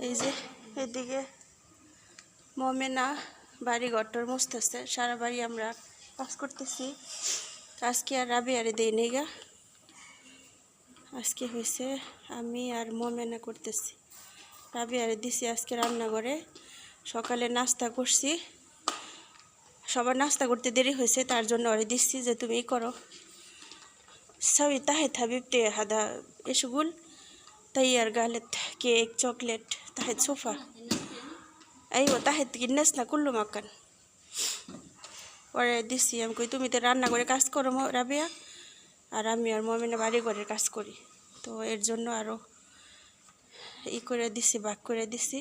এই যে এদিকে মমেনা বাড়ি ঘরটর মুছতেছে, সারা বাড়ি আমরা কাজ করতেছি। আজকে আর রাবিয়ারে দেই নেই গা, আজকে হয়েছে আমি আর মমেনা করতেছি। রাবিয়ারে দিছি আজকে রান্নাঘরে, সকালে নাস্তা করছি, সবার নাস্তা করতে দেরি হয়েছে, তার জন্য ওরে দিচ্ছি যে তুমি করো। سوي تحت حبيبتي هذا ايش يقول طير قالت كيك شوكليت تحت سوفا ايوه تحت جلسنا كله مكان ওরে দিছি। আমি কই তুমি তো রান্না করে কাজ করো রাবিয়া, আর আমি আর মমিনা বাড়ি ঘরের কাজ করি, তো এর জন্য আরও করে দিছি, ভাগ করে দিছি।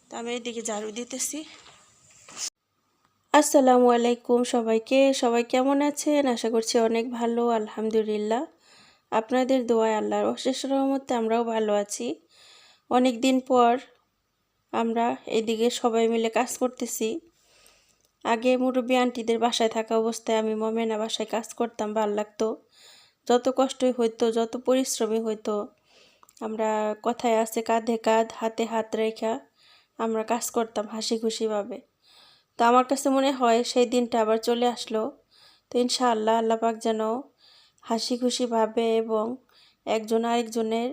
তো আমি এদিকে ঝাড়ু দিতেছি। আসসালামু আলাইকুম সবাইকে, সবাই কেমন আছেন? আশা করছি অনেক ভালো, আলহামদুলিল্লাহ। আপনাদের দোয়ায় আল্লাহর অশেষ রহমতে আমরাও ভালো আছি। অনেক দিন পর আমরা এদিকে সবাই মিলে কাজ করতেছি। আগে মুরব্বী আন্টিদের বাসায় থাকা অবস্থায় আমি মমেনা বাসায় কাজ করতাম, ভালো লাগতো। যত কষ্টই হইতো, যত পরিশ্রমী হইতো, আমরা কথায় আছে কাঁধে কাঁধ হাতে হাত রেখা আমরা কাজ করতাম হাসি খুশিভাবে। তো আমার কাছে মনে হয় সেই দিনটা আবার চলে আসলো। তো ইনশাআল্লাহ আল্লাহ পাক যেন হাসি খুশিভাবে এবং একজন আরেকজনের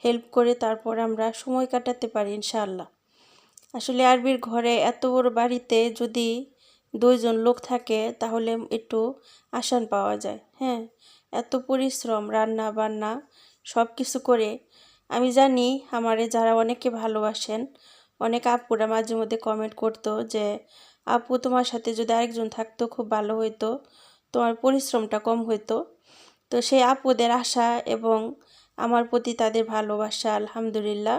হেল্প করে তারপর আমরা সময় কাটাতে পারি ইনশাআল্লাহ। আসলে আরবির ঘরে এত বড় বাড়িতে যদি 2জন লোক থাকে তাহলে একটু আসান পাওয়া যায়। হ্যাঁ, এত পরিশ্রম, রান্না বান্না সব কিছু করে আমি জানি আমারে যারা অনেকে ভালোবাসেন, অনেক আপুরা মাঝে মধ্যে কমেন্ট করতো যে আপু তোমার সাথে যদি আরেকজন থাকতো খুব ভালো হইতো, তোমার পরিশ্রমটা কম হইতো। তো সেই আপুদের আশা এবং আমার প্রতি তাদের ভালোবাসা আলহামদুলিল্লাহ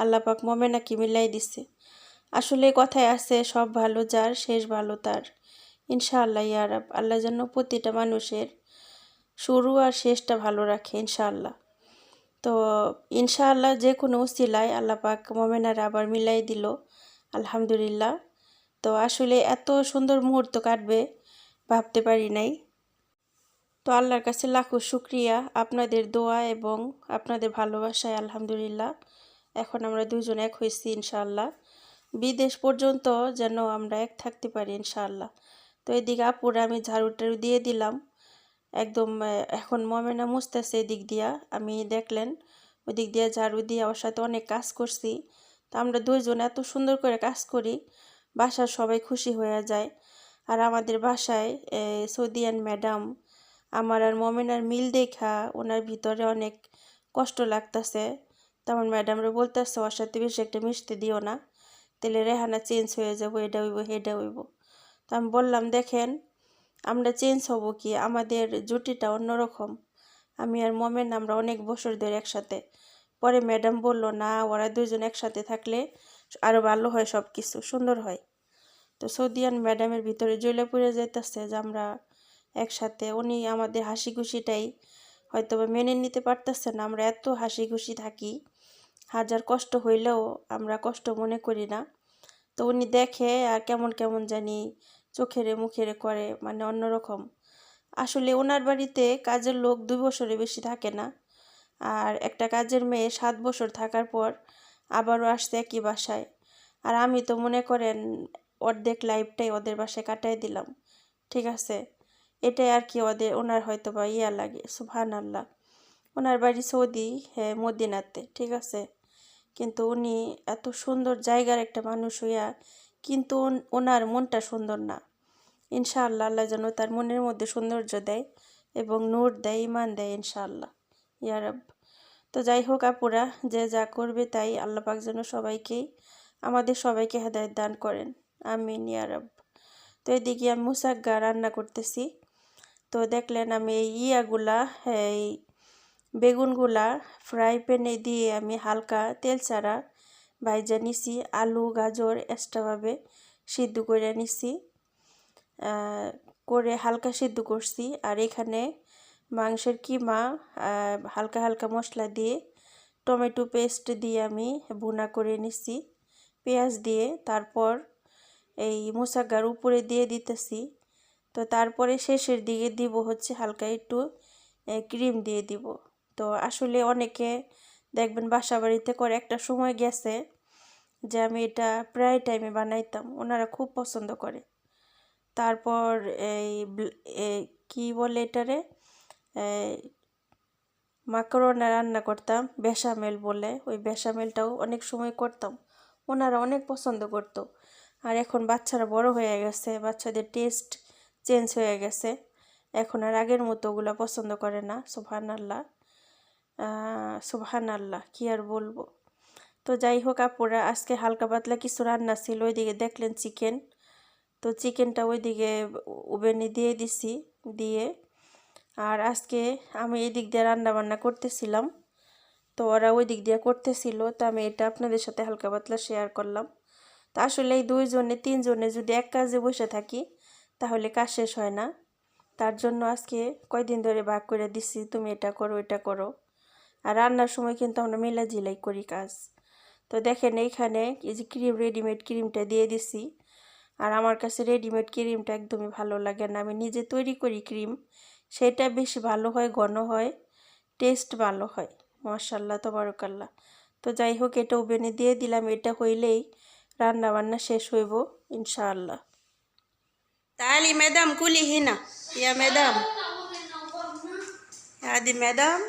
আল্লাহ পাক মমেনাকে মিলাই দিছে। আসলে কথায় আছে সব ভালো যার শেষ ভালো তার। ইনশাআল্লাহ ইয়া রাব, আল্লাহ যেন প্রতিটা মানুষের শুরু আর শেষটা ভালো রাখে ইনশাআল্লাহ। তো ইনশাআল্লাহ যে কোনো উসিলায় আল্লাহ পাক মমেনার আবার মিলাই দিল, আলহামদুলিল্লাহ। তো আসলে এত সুন্দর মুহূর্ত কাটবে ভাবতে পারি নাই। তো আল্লাহর কাছে লাখো শুক্রিয়া আপনাদের দোয়া এবং আপনাদের ভালোবাসায় আলহামদুলিল্লাহ এখন আমরা 2জন এক হয়েছি ইনশাআল্লাহ। বিদেশ পর্যন্ত যেন আমরা এক থাকতে পারি ইনশাআল্লাহ। তো এদিকে আপুরা আমি ঝাড়ু টাড়ু দিয়ে দিলাম একদম। এখন মমেনা মুছতেছে এদিক দিয়া, আমি দেখলেন ওই দিক দিয়ে ঝাড়ু দিয়ে ওর সাথে অনেক কাজ করছি। তো আমরা 2জন এত সুন্দর করে কাজ করি, বাসার সবাই খুশি হয়ে যায়। আর আমাদের বাসায় সৌদিয়ান ম্যাডাম আমার আর মমেনার মিল দেখা ওনার ভিতরে অনেক কষ্ট লাগতেছে। তেমন ম্যাডামরা বলতেছে ওর সাথে বেশি একটা মিশতে দিও না, তাহলে রেহানা চেঞ্জ হয়ে যাবো, এটা হইব হেটা হইব। তো আমি বললাম দেখেন আমরা চেঞ্জ হব কি, আমাদের জুটিটা অন্যরকম। আমি আর মমেন আমরা অনেক বছর ধরে একসাথে। পরে ম্যাডাম বলল না, ওরা 2জন একসাথে থাকলে আরও ভালো হয়, সব কিছু সুন্দর হয়। তো সৌদিয়ান ম্যাডামের ভিতরে জ্বলে পড়ে যাইতেছে যে আমরা একসাথে। উনি আমাদের হাসি খুশিটাই হয়তো বা মেনে নিতে পারতেছে না, আমরা এত হাসি খুশি থাকি, হাজার কষ্ট হইলেও আমরা কষ্ট মনে করি না। তো উনি দেখে আর কেমন কেমন জানি চোখেরে মুখেরে করে, মানে অন্যরকম। আসলে ওনার বাড়িতে কাজের লোক 2 বছরের বেশি থাকে না, আর একটা কাজের মেয়ে 7 বছর থাকার পর আবারও আসছে একই বাসায়। আর আমি তো মনে করেন অর্ধেক লাইফটাই ওদের বাসায় কাটাই দিলাম, ঠিক আছে। এটাই আর কি ওনার হয়তো বা ইয়া লাগে। সুবহানাল্লাহ, ওনার বাড়ি সৌদি, হ্যাঁ মদিনাতে, ঠিক আছে। কিন্তু উনি এত সুন্দর জায়গার একটা মানুষ হইয়া কিন্তু ওনার মনটা সুন্দর না। ইনশাআল্লাহ আল্লাহ যেন তার মনের মধ্যে সৌন্দর্য দেয় এবং নূর দেয়, ইমান দেয় ইনশাআল্লাহ ইয়া রাব। তো যাই হোক আপুরা, যে যা করবে তাই আল্লাহ পাক যেন সবাইকেই আমাদের সবাইকে হেদায়েত দান করেন, আমিন ইয়া রাব। তো এদিকে আমি মুসাগ্গা রান্না করতেছি। তো দেখলেন আমি এই ইয়াগুলা, এই বেগুনগুলা ফ্রাই প্যানে দিয়ে আমি হালকা তেল ছাড়া ভাইজা নিছি। আলু গাজর এক্সট্রাভাবে সিদ্ধ করে নিছি, করে হালকা সিদ্ধ করছি। আর এখানে মাংসের কিমা হালকা হালকা মশলা দিয়ে টমেটো পেস্ট দিয়ে আমি ভুনা করে নিছি পেঁয়াজ দিয়ে। তারপর এই মুসাগ্গার উপরে দিয়ে দিতেছি। তো তারপরে শেষের দিকে দিব হচ্ছে হালকা একটু ক্রিম দিয়ে দিব। তো আসলে অনেকে দেখবেন বাসা বাড়িতে করে একটা সময় গেছে যে আমি এটা প্রায় টাইমে বানাইতাম, ওনারা খুব পছন্দ করে। তারপর এই কি বলে এটারে, মাকরোনা রান্না করতাম, বেশামেল বলে, ওই বেশামেলটাও অনেক সময় করতাম, ওনারা অনেক পছন্দ করতো। আর এখন বাচ্চারা বড় হয়ে গেছে, বাচ্চাদের টেস্ট চেঞ্জ হয়ে গেছে, এখন আর আগের মতো ওগুলো পছন্দ করে না। সুবহানাল্লাহ, সুবহানাল্লাহ, কি আর বলবো। তো যাই হোক আপুরা, আজকে হালকা পাতলা কিছু রান্না ছিল, ওইদিকে দেখলেন চিকেন, তো চিকেনটা ওইদিকে ওভেনে দিয়ে দিছি, দিয়ে আর আজকে আমি এই দিক দিয়ে রান্না বান্না করতেছিলাম, তো ওরা ওই দিক দিয়ে করতেছিল, তো আমি এটা আপনাদের সাথে হালকা পাতলা শেয়ার করলাম। তো আসলে এই 2 জনে 3 জনে যদি এক কাজে বসে থাকি তাহলে কাজ শেষ হয় না। তার জন্য আজকে কয়দিন ধরে ভাগ করে দিছি, তুমি এটা করো এটা করো। আর রান্নার সময় কিন্তু আমরা মিলাঝিলাই করি কাজ। তো দেখেন এইখানে এই যে ক্রিম, রেডিমেড ক্রিমটা দিয়ে দিছি। আর আমার কাছে রেডিমেড ক্রিমটা একদমই ভালো লাগে না, আমি নিজে তৈরি করি ক্রিম, সেটা বেশি ভালো হয়, ঘন হয়, টেস্ট ভালো হয়, মাশাআল্লাহ তাবারাকাল্লাহ। তো যাই হোক, এটা ওভেনে দিয়ে দিলাম, এটা হইলেই রান্না বান্না শেষ হইব ইনশাআল্লাহ। তাহলে ম্যাডাম কুলি হিনা, ইয়া ম্যাডাম, হাদি ম্যাডাম,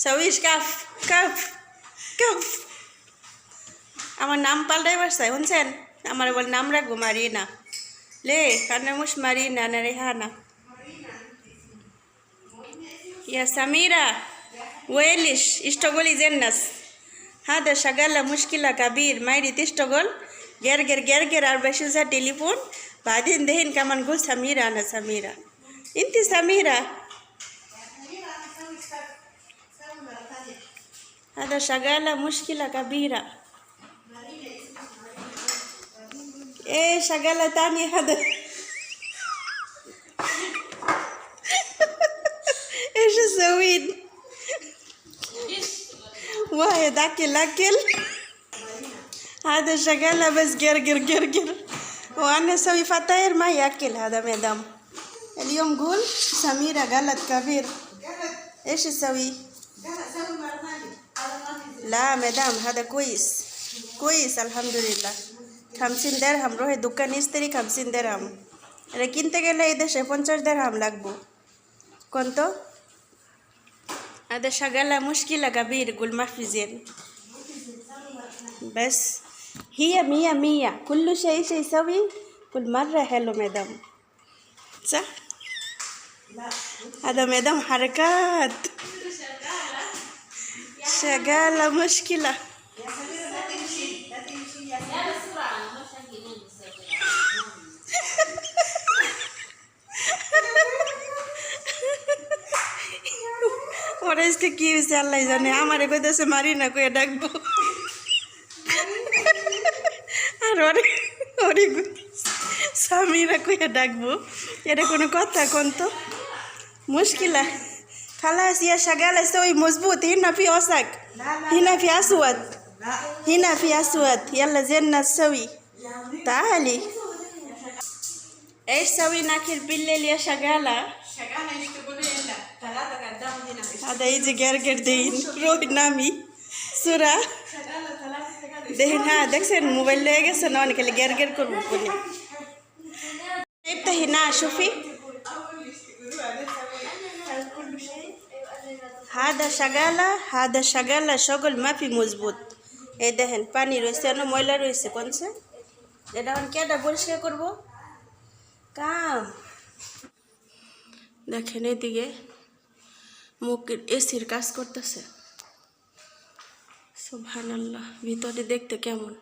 সবিশ কাফ কাফ কাফ। আমার নাম পাল্টাই পারছে, শুনছেন? আমার বল নাম রাখবো মারিনা, লে কান্না মুশ মারিনা না রেহানা। يا سميرة ويلش اشتغلي زي الناس، هذا شغالة مشكلة كبير ما يريد تشتغل، جرجر جرجر 24 ساعة تليفون، بعدين دهين كمان قول سميرة أنا سميرة، أنت سميرة. هذا شغالة مشكلة كبيرة. إيه شغالة تانية هذا. إيش تسوين؟ واحد أكل أكل، هذا شغالة بس جرجر جرجر، وأنا أسوي فطاير ما يأكل هذا مدام. اليوم قول سميرة غلط كبير، إيش تسوي؟ لا مدام هذا كويس كويس الحمد لله. 50 درهم روح দোকান ইস্তেরি 50 درهم, এটা কিনতে গেলে এই দেশে 50 درهم লাগবো كنت. هذا شغالة مشكلة كبير قول ما في زين، بس هي 100 كل شيء يسوي كل مرة حلو مدام، صح؟ هذا مدام حركات شغالة مشكلة. ওরা আজকে কি হয়েছে আল্লাহ জানে, আমারে কইতেছে মারিনা কইয়া ডাকবো, আর ওরে ওরে সামিরা কইয়া ডাকবো, এটা কোনো কথা কোন তো? মুশকিলা خلاص يا شغالة سوي مظبوط، هنا في وسق، هنا في أسود، هنا في أسود، يلا زينا سوي تعالي. ايش سوي ناكل بالليل يا شغالة؟ هذا يجي جرجر دين روحي نامي سورة دهين. ها দেখছেন মোবাইল লয়ে গেছে না, অনেক গেরগের করবো বলে। افتحي هنا شوفي، هذا شغالة هذا شغالة شغل ما في مظبوط। এই দেখেন পানি রয়েছে না ময়লা রয়েছে কোনছে, এটা এখন কেডা পরিষ্কার করবো কাম। দেখেন এদিকে মুখের এসির কাজ করতেছে, সুবহানাল্লাহ, ভিতরে দেখতে কেমন,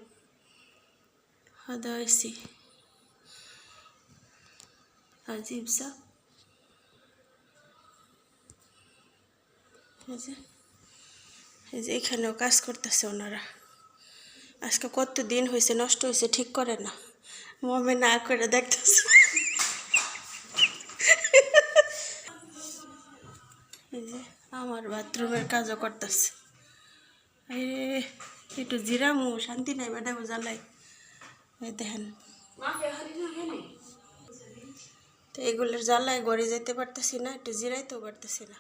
হাদা এসি আজীব সা। এই যে এখানেও কাজ করতেছে ওনারা, আজকে কত দিন হয়েছে নষ্ট হয়েছে ঠিক করে না, মমে না করে দেখতেছে। এই যে আমার বাথরুমের কাজও করতেছে, একটু জিরামু শান্তি নাই ম্যাডাম জ্বালাই। এই দেখেন তো এগুলোর জ্বালায় ঘরে যেতে পারতেছি না, একটু জিরাইতেও পারতেছি না।